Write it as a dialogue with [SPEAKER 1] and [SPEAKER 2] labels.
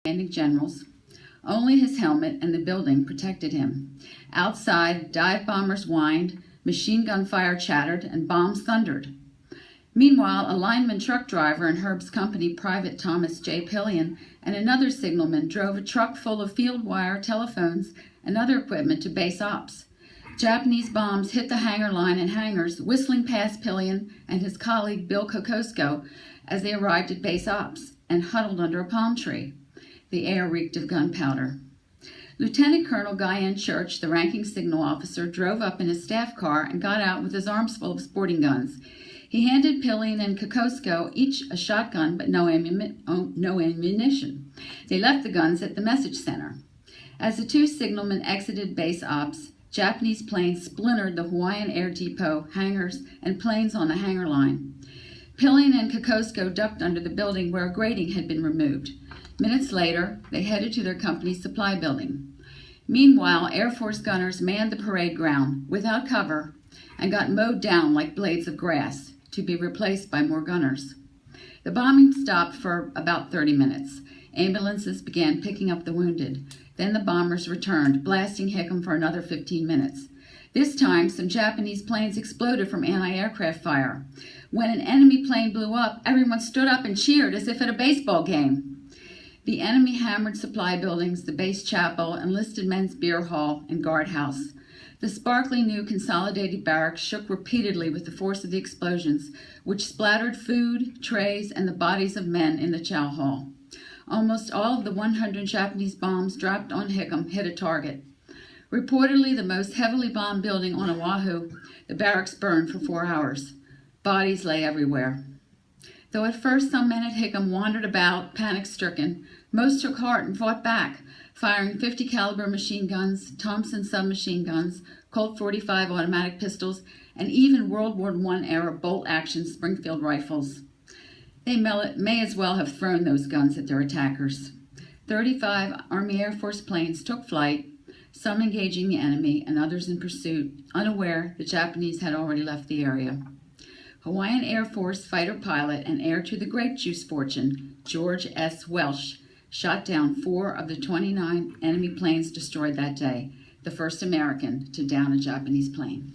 [SPEAKER 1] Standing generals. Only his helmet and the building protected him. Outside, dive bombers whined, machine gun fire chattered, and bombs thundered. Meanwhile, a lineman truck driver in Herb's company, Private Thomas J. Pillion, and another signalman drove a truck full of field wire, telephones, and other equipment to base ops. Japanese bombs hit the hangar line and hangars, whistling past Pillion and his colleague Bill Kokosko as they arrived at base ops and huddled under a palm tree. The air reeked of gunpowder. Lieutenant Colonel Guy N. Church, the ranking signal officer, drove up in his staff car and got out with his arms full of sporting guns. He handed Pillion and Kokosko each a shotgun but no ammunition. They left the guns at the message center. As the two signalmen exited base ops, Japanese planes splintered the Hawaiian Air Depot, hangars, and planes on the hangar line. Pillion and Kokosko ducked under the building where a grating had been removed. Minutes later, they headed to their company's supply building. Meanwhile, Air Force gunners manned the parade ground without cover and got mowed down like blades of grass to be replaced by more gunners. The bombing stopped for about 30 minutes. Ambulances began picking up the wounded. Then the bombers returned, blasting Hickam for another 15 minutes. This time, some Japanese planes exploded from anti-aircraft fire. When an enemy plane blew up, everyone stood up and cheered as if at a baseball game. The enemy hammered supply buildings, the base chapel, enlisted men's beer hall, and guardhouse. The sparkling new consolidated barracks shook repeatedly with the force of the explosions, which splattered food, trays, and the bodies of men in the chow hall. Almost all of the 100 Japanese bombs dropped on Hickam hit a target. Reportedly the most heavily bombed building on Oahu, the barracks burned for 4 hours. Bodies lay everywhere. Though at first some men at Hickam wandered about, panic-stricken, most took heart and fought back, firing .50 caliber machine guns, Thompson submachine guns, Colt 45 automatic pistols, and even World War I-era bolt-action Springfield rifles. They may as well have thrown those guns at their attackers. 35 Army Air Force planes took flight, some engaging the enemy and others in pursuit, unaware the Japanese had already left the area. Hawaiian Air Force fighter pilot and heir to the grape juice fortune, George S. Welsh, shot down 4 of the 29 enemy planes destroyed that day, the first American to down a Japanese plane.